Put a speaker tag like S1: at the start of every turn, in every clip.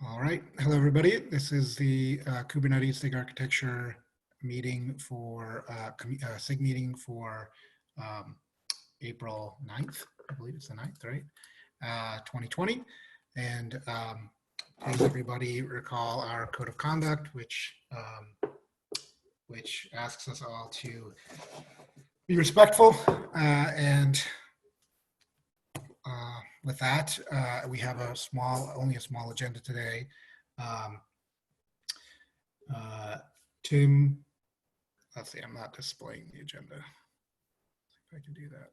S1: All right. Hello, everybody. This is the Kubernetes SIG architecture meeting for SIG meeting for April 9th. I believe it's the 9th, right? 2020. And please, everybody, recall our code of conduct, which asks us all to be respectful. And with that, we have only a small agenda today. Tim, let's see, I'm not displaying the agenda. See if I can do that.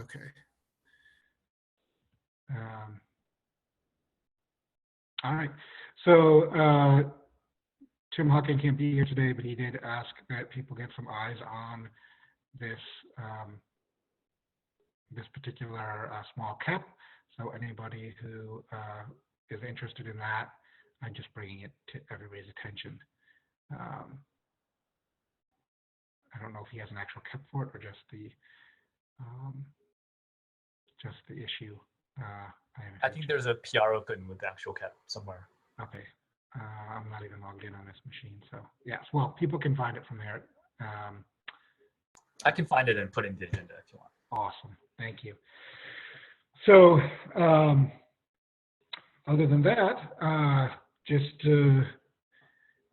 S1: Okay. All right. So Tim Hawking can't be here today, but he did ask that people get some eyes on this this particular small cap. So anybody who is interested in that, I'm just bringing it to everybody's attention. I don't know if he has an actual cap for it or just the issue.
S2: I think there's a PR open with the actual cap somewhere.
S1: Okay. I'm not even logged in on this machine. So yes, well, people can find it from there.
S2: I can find it and put it in the agenda if you want.
S1: Awesome. Thank you. So other than that, just to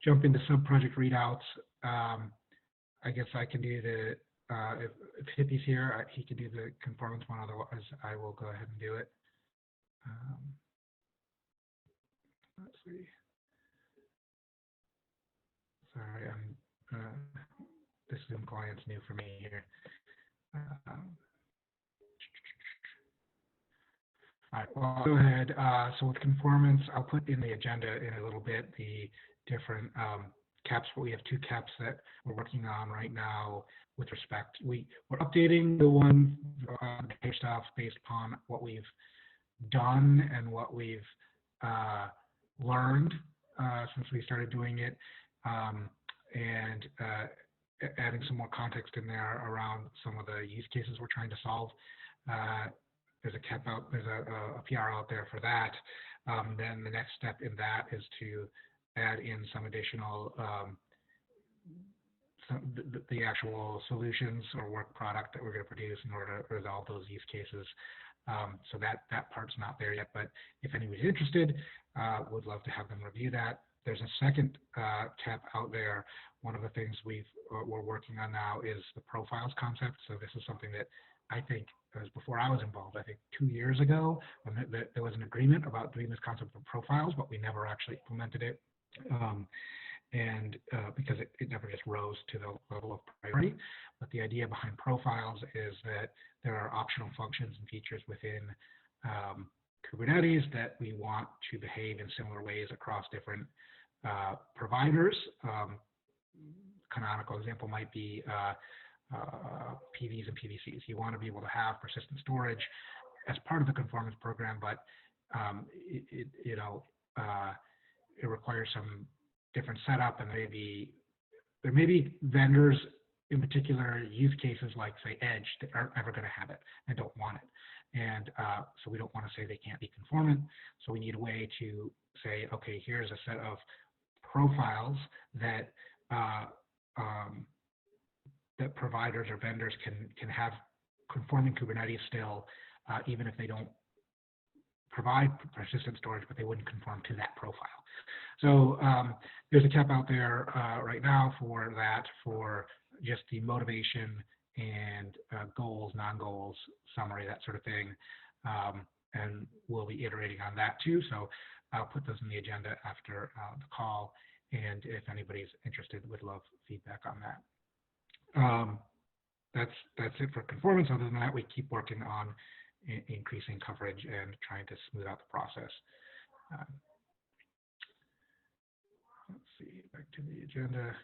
S1: jump into sub-project readouts, I guess I can do the, if Hippie's here, he can do the conformance one, otherwise I will go ahead and do it. Let's see. Sorry, this Zoom client's new for me here. All right, well, I'll go ahead. So with conformance, I'll put in the agenda in a little bit the different caps. We have two caps that we're working on right now with respect. We're updating the one stuff based upon what we've done and what we've learned since we started doing it, and adding some more context in there around some of the use cases we're trying to solve. There's a cap out, there's a PR out there for that. Then the next step in that is to add in some additional the actual solutions or work product that we're going to produce in order to resolve those use cases. So that part's not there yet, but if anybody's interested, would love to have them review that. There's a second cap out there. One of the things we're working on now is the profiles concept. So this is something that I think was before I was involved. I think 2 years ago, when there was an agreement about doing this concept of profiles, but we never actually implemented it. Because it never just rose to the level of priority. But the idea behind profiles is that there are optional functions and features within Kubernetes that we want to behave in similar ways across different providers. Canonical example might be PVs and PVCs. You want to be able to have persistent storage as part of the conformance program, but it requires some different setup, and there may be vendors in particular use cases like, say, Edge, that aren't ever going to have it and don't want it. And so we don't want to say they can't be conformant. So we need a way to say, okay, here's a set of profiles that that providers or vendors can have conforming Kubernetes still, even if they don't provide persistent storage, but they wouldn't conform to that profile. So there's a cap out there right now for that, for just the motivation and goals, non-goals, summary, that sort of thing. And we'll be iterating on that too. So I'll put those in the agenda after the call. And if anybody's interested, would love feedback on that. That's it for conformance. Other than that, we keep working on increasing coverage and trying to smooth out the process. Let's see, back to the agenda.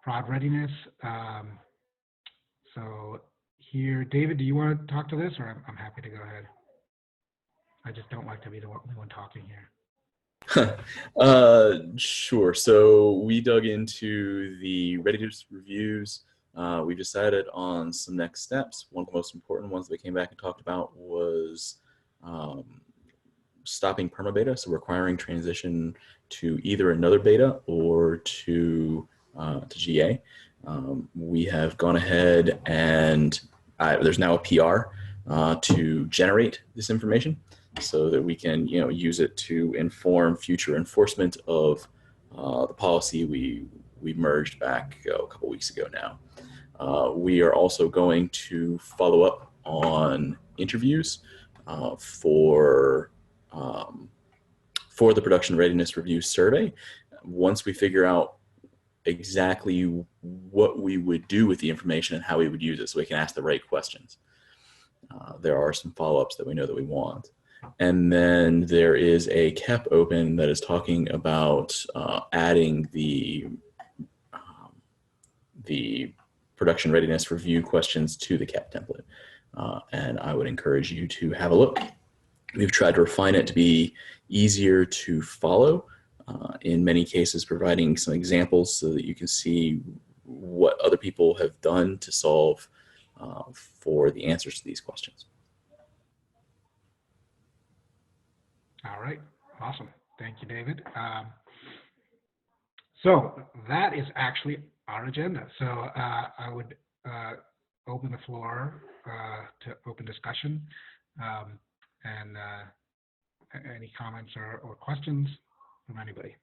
S1: Prod readiness. So here, David, do you want to talk to this, or I'm happy to go ahead? I just don't like to be the only one talking here.
S3: Sure. So we dug into the readiness reviews. We decided on some next steps. One of the most important ones that we came back and talked about was stopping permabeta, so requiring transition to either another beta or to GA. We have gone ahead and there's now a PR to generate this information, so that we can, use it to inform future enforcement of the policy we merged back a couple weeks ago now. We are also going to follow up on interviews for the production readiness review survey. Once we figure out exactly what we would do with the information and how we would use it, so we can ask the right questions. There are some follow-ups that we know that we want. And then there is a KEP open that is talking about adding the production readiness review questions to the KEP template. And I would encourage you to have a look. We've tried to refine it to be easier to follow, in many cases providing some examples so that you can see what other people have done to solve for the answers to these questions.
S1: All right, awesome. Thank you, David. So that is actually our agenda. So I would open the floor to open discussion, and any comments or questions from anybody.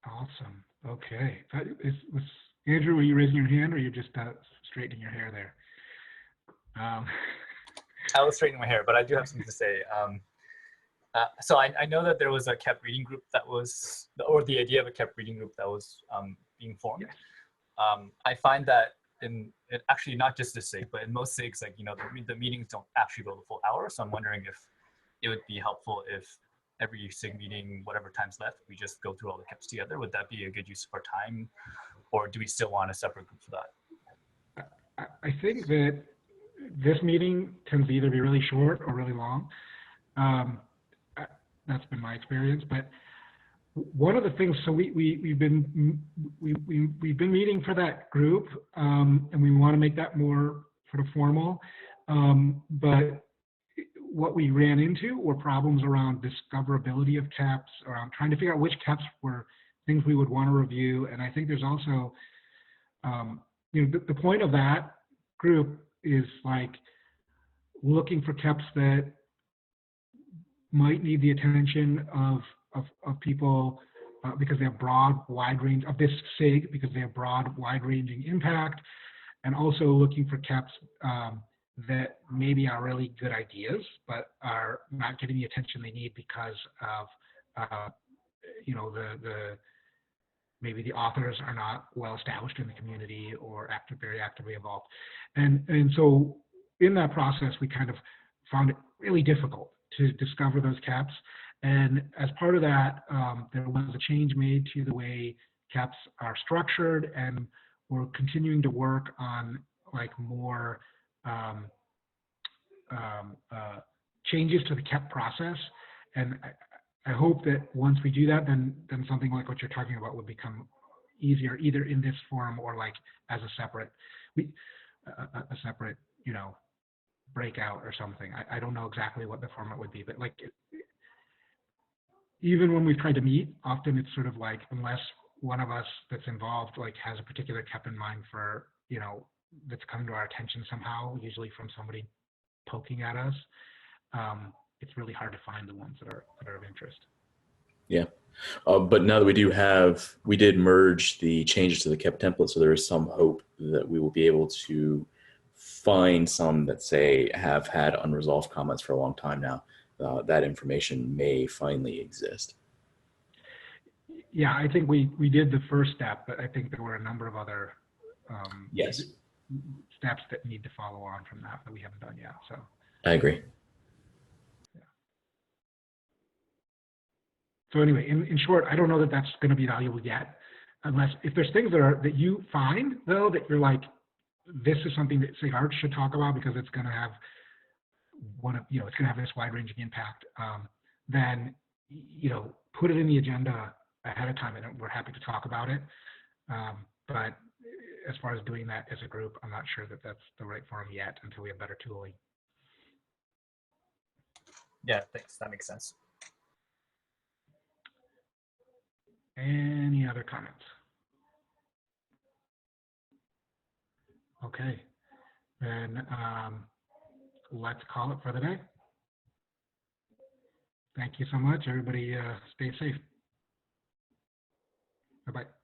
S1: Awesome. Okay. Was Andrew, were you raising your hand, or you just straightening your hair there?
S2: I was straightening my hair, but I do have something to say. So I know that there was a KEP reading group that was, or the idea of a KEP reading group that was being formed.
S1: Yes.
S2: I find that actually not just this SIG, but in most SIGs, like, the meetings don't actually go the full hour. So I'm wondering if it would be helpful if every SIG meeting, whatever time's left, we just go through all the KEPs together. Would that be a good use of our time, or do we still want a separate group for that?
S1: I think that this meeting tends to either be really short or really long. That's been my experience. But one of the things, so we've been meeting for that group, and we want to make that more sort of formal. But what we ran into were problems around discoverability of KEPs, around trying to figure out which KEPs were things we would want to review. And I think there's also, the point of that group is like looking for KEPs that might need the attention of people because they have wide range of this SIG, because they have broad, wide-ranging impact, and also looking for KEPs that maybe are really good ideas, but are not getting the attention they need because of, maybe the authors are not well established in the community or very actively involved. And so in that process, we kind of found it really difficult to discover those KEPs. And as part of that, there was a change made to the way KEPs are structured, and we're continuing to work on like more changes to the KEP process. And I hope that once we do that, then something like what you're talking about would become easier, either in this forum or like as a separate, breakout or something. I don't know exactly what the format would be, but like even when we've tried to meet, often it's sort of like, unless one of us that's involved like has a particular KEP in mind for, that's coming to our attention somehow, usually from somebody poking at us, it's really hard to find the ones that are of interest.
S3: Yeah. But now that we did merge the changes to the KEP template, so there is some hope that we will be able to find some that say have had unresolved comments for a long time now. that information may finally exist.
S1: Yeah, I think we did the first step, but I think there were a number of other
S3: Yes,
S1: steps that need to follow on from that we haven't done yet. So
S3: I agree.
S1: so anyway, in short, I don't know that that's going to be valuable yet, unless if there's things that you find though that you're like, this is something that SIG Arts should talk about because it's going to have it's going to have this wide-ranging impact. Then put it in the agenda ahead of time, and we're happy to talk about it. But as far as doing that as a group, I'm not sure that that's the right forum yet until we have better tooling.
S2: Yeah, thanks. That makes sense.
S1: Any other comments? Okay, then let's call it for the day. Thank you so much, everybody. Stay safe. Bye-bye.